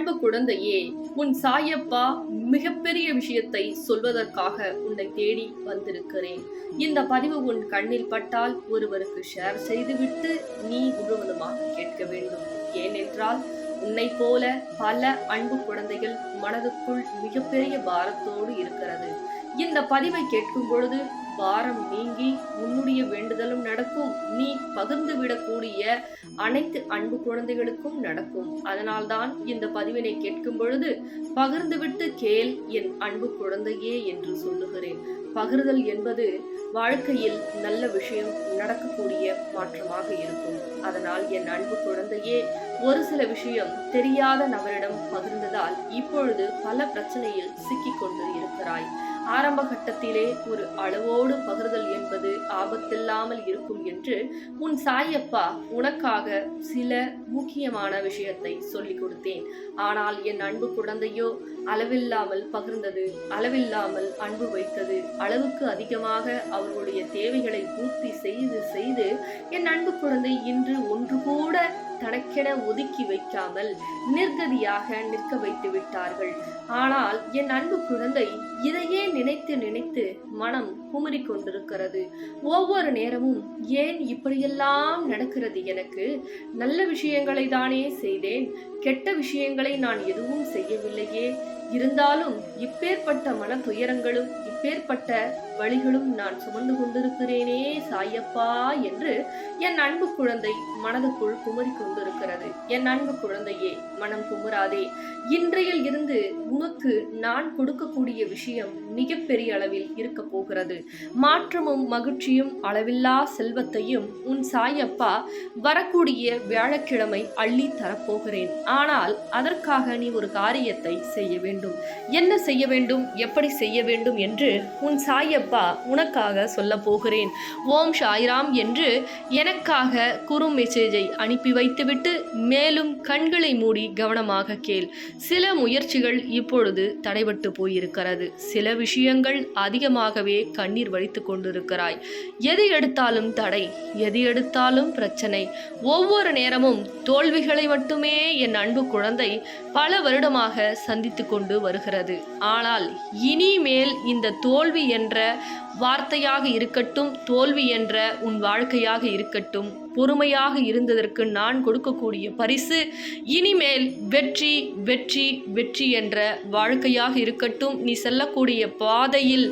அன்பு குழந்தையே, உன் சாயப்பா மிகப்பெரிய விஷயத்தை சொல்வதற்காக உன்னை தேடி வந்திருக்கிறேன். இந்த பதிவு உன் கண்ணில் பட்டால் ஒருவருக்கு ஷேர் செய்துவிட்டு நீ முழுவதுமாக கேட்க வேண்டும். ஏனென்றால் உன்னை போல பல அன்பு குழந்தைகள் மனதுக்குள் மிகப்பெரிய பாரத்தோடு இருக்கிறது. இந்த பதிவை கேட்கும் பொழுது பாரம் நீங்கி உன்னுடைய வேண்டுதலும் நடக்கும். நீ பகிர்ந்து விடக்கூடிய அனைத்து அன்பு குழந்தைகளுக்கும் நடக்கும். அதனால்தான் இந்த பதிவினை கேட்கும் பொழுது பகிர்ந்துவிட்டு கேள் என் அன்பு குழந்தையே என்று சொல்லுகிறேன். பகிர்தல் என்பது வாழ்க்கையில் நல்ல விஷயம் நடக்கக்கூடிய மாற்றமாக இருக்கும். அதனால் என் அன்பு குழந்தையே, ஒரு சில விஷயம் தெரியாத நபரிடம் பகிர்ந்ததால் இப்பொழுது பல பிரச்சனையில் சிக்கிக் கொண்டு இருக்கிறாய். ஆரம்ப கட்டத்திலே ஒரு அளவோடு பகிர்தல் என்பது ஆபத்தில்லாமல் இருக்கும் என்று உன் சாயப்பா உனக்காக சில முக்கியமான விஷயத்தை சொல்லிக் கொடுத்தேன். ஆனால் என் அன்பு குழந்தையோ அளவில்லாமல் பகிர்ந்தது, அளவில்லாமல் அன்பு வைத்தது, அளவுக்கு அதிகமாக அவர்களுடைய தேவைகளை பூர்த்தி செய்து செய்து என் அன்பு குழந்தை இன்று ஒன்று கூட தனக்கென ஒதுக்கி வைக்காமல் நிர்கதியாக நிற்க வைத்து விட்டார்கள். ஆனால் என் அன்பு குழந்தை இதையே நினைத்து நினைத்து மனம் குமரி கொண்டிருக்கிறது. ஒவ்வொரு நேரமும் ஏன் இப்படியெல்லாம் நடக்கிறது? எனக்கு நல்ல விஷயங்களை தானே செய்தேன், கெட்ட விஷயங்களை நான் எதுவும் செய்யவில்லையே. இருந்தாலும் இப்பேற்பட்ட மன துயரங்களும் இப்பேற்பட்ட வழிகளும் நான் சுமந்து கொண்டிருக்கிறேனே சாயப்பா என்று என் அன்பு குழந்தை மனதுக்குள் குமரி கொண்டிருக்கிறது. என் அன்பு குழந்தையே, மனம் குமுறாதே. இன்றையில் இருந்து உனக்கு நான் கொடுக்கக்கூடிய விஷயம் மிகப்பெரிய அளவில் இருக்க போகிறது. மாற்றமும் மகிழ்ச்சியும் அளவில்லா செல்வத்தையும் உன் சாயப்பா வரக்கூடிய வியாழக்கிழமை அள்ளி தரப்போகிறேன். ஆனால் அதற்காக நீ ஒரு காரியத்தை செய்ய வேண்டும். என்ன செய்ய வேண்டும், எப்படி செய்ய வேண்டும் என்று உன் சாயப்பா உனக்காக சொல்ல போகிறேன். ஓம் சாய்ராம் என்று எனக்காக குறு மெசேஜை அனுப்பி வைத்துவிட்டு மேலும் கண்களை மூடி கவனமாக கேள். சில முயற்சிகள் இப்பொழுது தடைபட்டு போயிருக்கிறது. சில விஷயங்கள் அதிகமாகவே கண்ணீர் வடித்து கொண்டிருக்கிறாய். எது எடுத்தாலும் தடை, எது எடுத்தாலும் பிரச்சனை. ஒவ்வொரு நேரமும் தோல்விகளை மட்டுமே என் அன்பு குழந்தை பல வருடமாக சந்தித்து கொண்டு வருகிறது. ஆனால் இனிமேல் இந்த தோல்வி என்ற வார்த்தையாக இருக்கட்டும், தோல்வி என்ற உன் வாழ்க்கையாக இருக்கட்டும், பொறுமையாக இருந்ததற்கு நான் கொடுக்கக்கூடிய பரிசு இனிமேல் வெற்றி வெற்றி வெற்றி என்ற வாழ்க்கையாக இருக்கட்டும். நீ செல்லக்கூடிய பாதையில்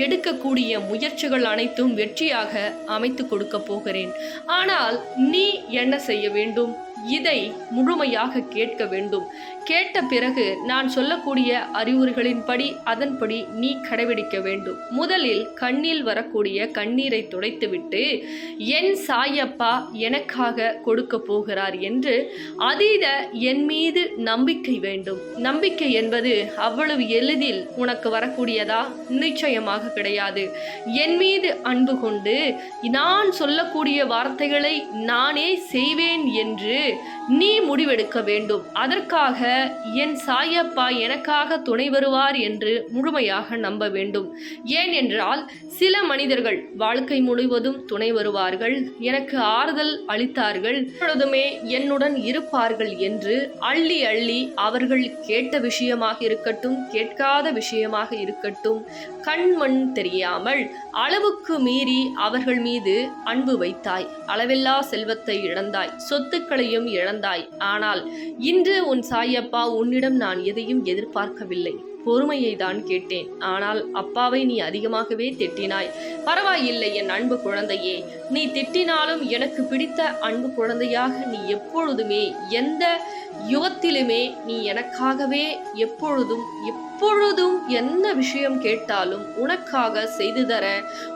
எடுக்கக்கூடிய முயற்சிகள் அனைத்தும் வெற்றியாக அமைத்து கொடுக்க போகிறேன். ஆனால் நீ என்ன செய்ய வேண்டும்? இதை முழுமையாக கேட்க வேண்டும். கேட்ட பிறகு நான் சொல்லக்கூடிய அறிவுரைகளின்படி அதன்படி நீ கடைபிடிக்க வேண்டும். முதலில் கண்ணில் வரக்கூடிய கண்ணீரை துடைத்துவிட்டு என் சாயப்பா எனக்காக கொடுக்க போகிறார் என்று அதீத என் மீது நம்பிக்கை வேண்டும். நம்பிக்கை என்பது அவ்வளவு எளிதில் உனக்கு வரக்கூடியதா? நிச்சயமாக கிடையாது. என் மீது அன்பு கொண்டு நான் சொல்லக்கூடிய வார்த்தைகளை நானே செய்வேன் என்று நீ முடிவெடுக்க வேண்டும். அதற்காக என் சாயப்பா எனக்காக துணை வருவார் என்று முழுமையாக நம்ப வேண்டும். ஏனென்றால் சில மனிதர்கள் வாழ்க்கை முழுவதும் துணை வருவார்கள், எனக்கு ஆறுதல் அளித்தார்கள், எப்பொழுதுமே என்னுடன் இருப்பார்கள் என்று அள்ளி அள்ளி அவர்கள் கேட்ட விஷயமாக இருக்கட்டும், கேட்காத விஷயமாக இருக்கட்டும், கண்மண் தெரியாமல் அளவுக்கு மீறி அவர்கள் மீது அன்பு வைத்தாய். அளவில்லா செல்வத்தை இழந்தாய், சொத்துக்களையும் இழந்தாய். ஆனால் இன்று உன் சாயப்பா உன்னிடம் நான் எதையும் எதிர்பார்க்கவில்லை, பொறுமையை தான் கேட்டேன். ஆனால் அப்பாவை நீ அதிகமாகவே திட்டினாய். பரவாயில்லை என் அன்பு குழந்தையே, நீ திட்டினாலும் எனக்கு பிடித்த அன்பு குழந்தையாக நீ எப்பொழுதுமே எந்த யுகத்திலுமே நீ எனக்காகவே எப்பொழுதும் என்ன விஷயம் கேட்டாலும் உனக்காக செய்து தர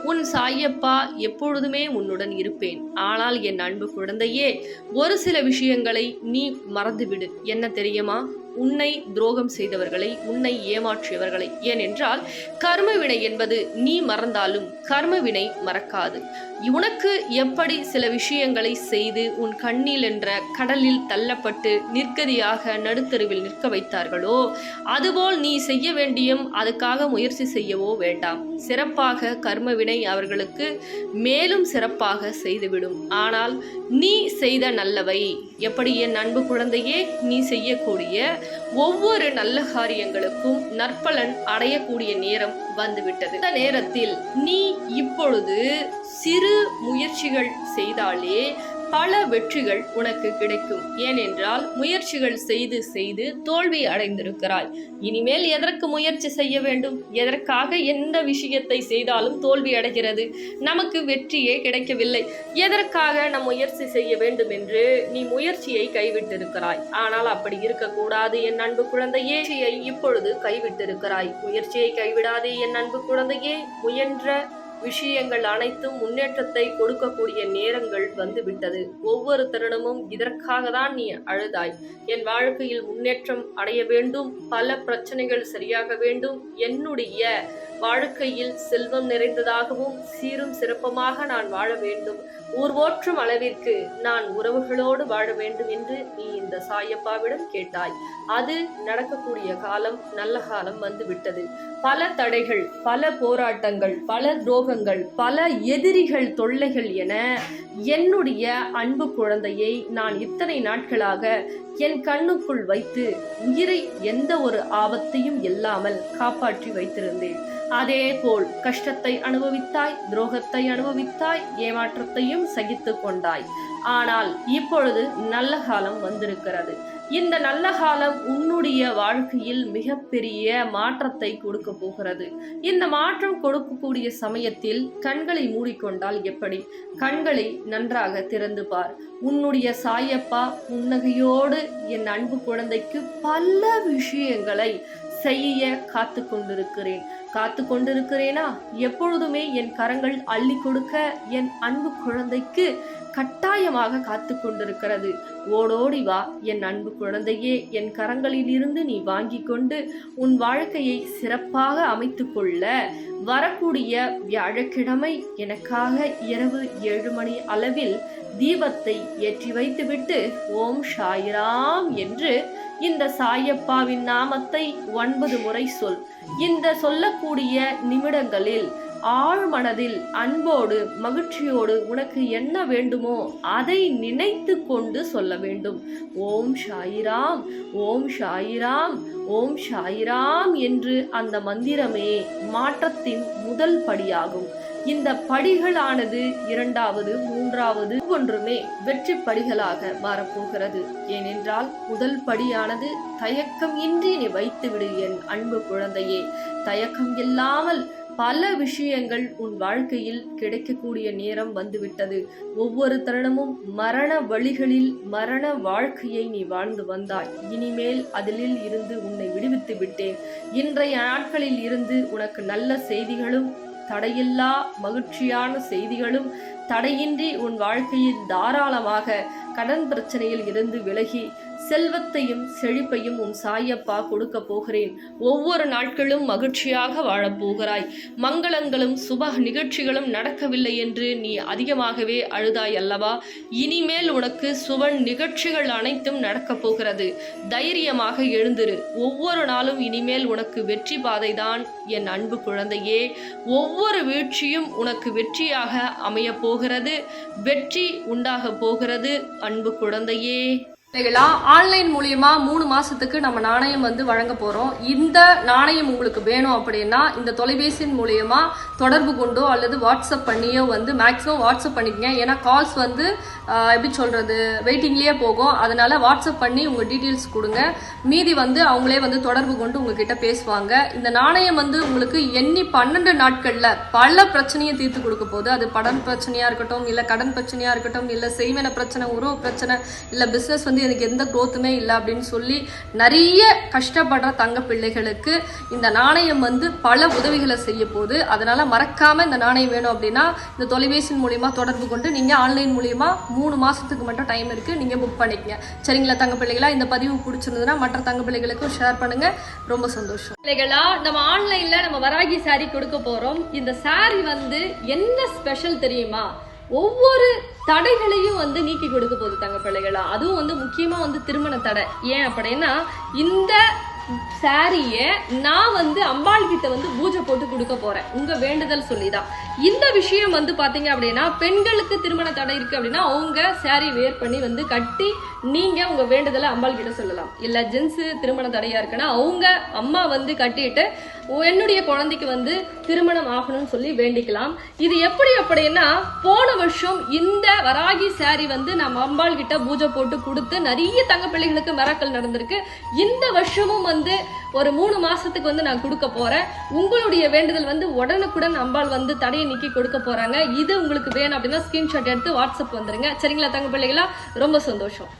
உன் சாயப்பா எப்பொழுதுமே உன்னுடன் இருப்பேன். ஆனால் என் அன்பு குழந்தையே, ஒரு சில விஷயங்களை நீ மறந்துவிடு. என்ன தெரியுமா? உன்னை துரோகம் செய்தவர்களை, உன்னை ஏமாற்றியவர்களை. ஏனென்றால் கர்மவினை என்பது நீ மறந்தாலும் கர்மவினை மறக்காது. உனக்கு எப்படி சில விஷயங்களை செய்து உன் கண்ணில் என்ற கடலில் தள்ளப்பட்டு நிர்கதியாக நடுத்தருவில் நிற்க வைத்தார்களோ, அதுபோல் நீ செய்ய வேண்டியும் அதுக்காக முயற்சி செய்யவோ வேண்டாம். சிறப்பாக கர்மவினை அவர்களுக்கு மேலும் சிறப்பாக செய்துவிடும். ஆனால் நீ செய்த நல்லவை எப்படி என் அன்பு குழந்தையே, நீ செய்யக்கூடிய ஒவ்வொரு நல்ல காரியங்களுக்கும் நற்பலன் அடையக்கூடிய நேரம் வந்துவிட்டது. இந்த நேரத்தில் நீ இப்பொழுது சிறு முயற்சிகள் செய்தாலே பல வெற்றிகள் உனக்கு கிடைக்கும். ஏனென்றால் முயற்சிகள் செய்து செய்து தோல்வி அடைந்திருக்கிறாய். இனிமேல் எதற்கு முயற்சி செய்ய வேண்டும்? எதற்காக எந்த விஷயத்தை செய்தாலும் தோல்வி அடைகிறது, நமக்கு வெற்றியே கிடைக்கவில்லை. எதற்காக நம் முயற்சி செய்ய வேண்டும் என்று நீ முயற்சியை கைவிட்டிருக்கிறாய். ஆனால் அப்படி இருக்கக்கூடாது என் அன்பு குழந்தையே. இப்பொழுது கைவிட்டிருக்கிறாய். முயற்சியை கைவிடாதே என் அன்பு குழந்தையே. முயன்ற விஷயங்கள் அனைத்தும் முன்னேற்றத்தை கொடுக்கக்கூடிய நேரங்கள் வந்துவிட்டது. ஒவ்வொரு தருணமும் இதற்காக தான் நீ அழுதாய். என் வாழ்க்கையில் முன்னேற்றம் அடைய வேண்டும், பல பிரச்சனைகள் சரியாக வேண்டும், என்னுடைய வாழ்க்கையில் செல்வம் நிறைந்ததாகவும் சீரும் சிறப்பமாக நான் வாழ வேண்டும், ஊர்வோற்றும் அளவிற்கு நான் உறவுகளோடு வாழ வேண்டும் என்று நீ இந்த சாயப்பாவிடம் கேட்டாய். அது நடக்கக்கூடிய காலம், நல்ல காலம் வந்துவிட்டது. பல தடைகள், பல போராட்டங்கள், பல துரோகங்கள், பல எதிரிகள் தொல்லைகள் என என்னுடைய அன்பு குழந்தையை நான் இத்தனை நாட்களாக என் கண்ணுக்குள் வைத்து உயிரை எந்த ஒரு ஆபத்தையும் இல்லாமல் காப்பாற்றி வைத்திருந்தேன். அதே போல் கஷ்டத்தை அனுபவித்தாய், துரோகத்தை அனுபவித்தாய், ஏமாற்றத்தையும் சகித்து கொண்டாய். ஆனால் இப்பொழுது நல்ல காலம் வந்திருக்கிறது. இந்த நல்ல காலம் உன்னுடைய வாழ்க்கையில் மிகப்பெரிய மாற்றத்தை கொடுக்க போகிறது. இந்த மாற்றம் கொடுக்கக்கூடிய சமயத்தில் கண்களை மூடிக்கொண்டால் எப்படி? கண்களை நன்றாக திறந்து பார். உன்னுடைய சாயப்பா புன்னகையோடு என் அன்பு குழந்தைக்கு பல விஷயங்களை செய்ய காத்து கொண்டிருக்கிறேனா? எப்பொழுதுமே என் கரங்கள் அள்ளி கொடுக்க என் அன்பு குழந்தைக்கு கட்டாயமாக காத்து கொண்டிருக்கிறது. ஓடோடி வா என் அன்பு குழந்தையே. என் கரங்களில் இருந்து நீ வாங்கி கொண்டு உன் வாழ்க்கையை சிறப்பாக அமைத்து கொள்ள வரக்கூடிய வியாழக்கிழமை எனக்காக இரவு 7 மணி அளவில் தீபத்தை ஏற்றி வைத்துவிட்டு ஓம் சாய்ராம் என்று இந்த சாயப்பாவின் நாமத்தை 9 முறை சொல். இந்த சொல்லக்கூடிய நிமிடங்களில் ஆழ்மனதில் அன்போடு மகிழ்ச்சியோடு உனக்கு என்ன வேண்டுமோ அதை நினைத்து கொண்டு சொல்ல வேண்டும். ஓம் சாய்ராம், ஓம் சாய்ராம், ஓம் சாய்ராம் என்று அந்த மந்திரமே மாற்றத்தின் முதல் படியாகும். இந்த படிகளானது 2வது 3வது ஒவ்வொன்றுமே வெற்றி படிகளாக மாறப்போகிறது. ஏனென்றால் முதல் படியானது தயக்கம் இன்றி நீ வைத்துவிடு என் அன்பு குழந்தையே. தயக்கம் இல்லாமல் பல விஷயங்கள் உன் வாழ்க்கையில் கிடைக்கக்கூடிய நேரம் வந்துவிட்டது. ஒவ்வொரு தருணமும் மரண வழிகளில் மரண வாழ்க்கையை நீ வாழ்ந்து வந்தாய். இனிமேல் அதிலில் இருந்து உன்னை விடுவித்து விட்டேன். இன்றைய நாட்களில் இருந்து உனக்கு நல்ல செய்திகளும் தடையில்லா மகிழ்ச்சியான செய்திகளும் தடையின்றி உன் வாழ்க்கையில் தாராளமாக கடன் பிரச்சனையில் இருந்து விலகி செல்வத்தையும் செழிப்பையும் உன் சாயப்பா கொடுக்க போகிறேன். ஒவ்வொரு நாட்களும் மகிழ்ச்சியாக வாழப்போகிறாய். மங்களங்களும் சுப நிகழ்ச்சிகளும் நடக்கவில்லை என்று நீ அதிகமாகவே அழுதாய் அல்லவா? இனிமேல் உனக்கு சுப நிகழ்ச்சிகள் அனைத்தும் நடக்கப் போகிறது. தைரியமாக எழுந்திரு. ஒவ்வொரு நாளும் இனிமேல் உனக்கு வெற்றி பாதைதான் என் அன்பு குழந்தையே. ஒவ்வொரு வீழ்ச்சியும் உனக்கு வெற்றியாக அமைய போகிறது. வெற்றி உண்டாக போகிறது அன்பு குழந்தையே. ஆன்லைன் மூலியமா 3 மாசத்துக்கு நம்ம நாணயம் வழங்க போறோம். இந்த நாணயம் உங்களுக்கு வேணும் அப்படின்னா இந்த தொலைபேசியின் மூலியமா தொடர்பு கொண்டோ அல்லது வாட்ஸ்அப் பண்ணியோ மேக்ஸிமம் வாட்ஸ்அப் பண்ணிக்கங்க. ஏன்னா கால்ஸ் எப்படி சொல்றது வெயிட்டிங்லயே போகும். அதனால வாட்ஸ்அப் பண்ணி உங்க டீட்டெயில்ஸ் கொடுங்க. மீதி அவங்களே தொடர்பு கொண்டு உங்ககிட்ட பேசுவாங்க. இந்த நாணயம் உங்களுக்கு எண்ணி 12 நாட்கள்ல பல பிரச்சனையை தீர்த்து கொடுக்க போகுது. அது படம் பிரச்சனையா இருக்கட்டும், இல்ல கடன் பிரச்சனையா இருக்கட்டும், இல்ல செய்வன பிரச்சனை, உறவு பிரச்சனை, இல்ல பிசினஸ் எனக்கு எந்த growthமே இல்லை அப்படின்னு சொல்லி நிறைய கஷ்டப்படுற தங்க பிள்ளைகளுக்கு இந்த நாணயம் பல உதவிகளை செய்ய போகுது. அதனால மறக்காம இந்த நாணயம் வேணும் அப்படின்னா இந்த தொலைபேசி மூலியமா தொடர்பு கொண்டு நீங்க ஆன்லைன் மூலியமா 3 மாசத்துக்கு மட்டும் டைம் இருக்கு, நீங்க புக் பண்ணிக்கங்க. சரிங்களா தங்க பிள்ளைகளா? இந்த பதிவு பிடிச்சிருந்ததுன்னா மற்ற தங்க பிள்ளைகளுக்கும் ஷேர் பண்ணுங்க. ரொம்ப சந்தோஷம். பிள்ளைகளா, நம்ம ஆன்லைன்ல நம்ம வராகி சாரி கொடுக்க போறோம். இந்த சாரி என்ன ஸ்பெஷல் தெரியுமா? ஒவ்வொரு தடைகளையும் நீக்கி கொடுக்க போகுது தங்க பிள்ளைகளா. அதுவும் முக்கியமா திருமண தடை. ஏன் அப்படின்னா இந்த சாரிய நான் வந்து அம்பாள் கிட்ட வந்து பூஜை போட்டு கொடுக்க போறேன் உங்க வேண்டுதல் சொல்லிதான். இந்த விஷயம் வந்து பாத்தீங்க அப்படின்னா பெண்களுக்கு திருமண தடை இருக்கு அப்படின்னா அவங்க சாரி வேர் பண்ணி வந்து கட்டி நீங்க உங்க வேண்டுதலை அம்பாள் கிட்ட சொல்லலாம். இல்ல ஜென்ஸ் திருமண தடையா இருக்குன்னா அவங்க அம்மா வந்து கட்டிட்டு என்னுடைய குழந்தைக்கு வந்து திருமணம் ஆகணும்னு சொல்லி வேண்டிக்கலாம். இது எப்படி அப்படின்னா போன வருஷம் இந்த வராகி சாரி வந்து நம்ம அம்பாள் கிட்ட பூஜை போட்டு கொடுத்து நிறைய தங்க பிள்ளைகளுக்கு மிராக்கல் நடந்திருக்கு. இந்த வருஷமும் வந்து ஒரு 3 மாசத்துக்கு வந்து நான் கொடுக்க போறேன். உங்களுடைய வேண்டுதல் வந்து உடனுக்குடன் அம்பாள் வந்து தடையை நீக்கி கொடுக்க போறாங்க. இது உங்களுக்கு வேணும் அப்படின்னா ஸ்கிரீன்ஷாட் எடுத்து வாட்ஸ்அப் வந்துருங்க. சரிங்களா தங்க பிள்ளைகளா? ரொம்ப சந்தோஷம்.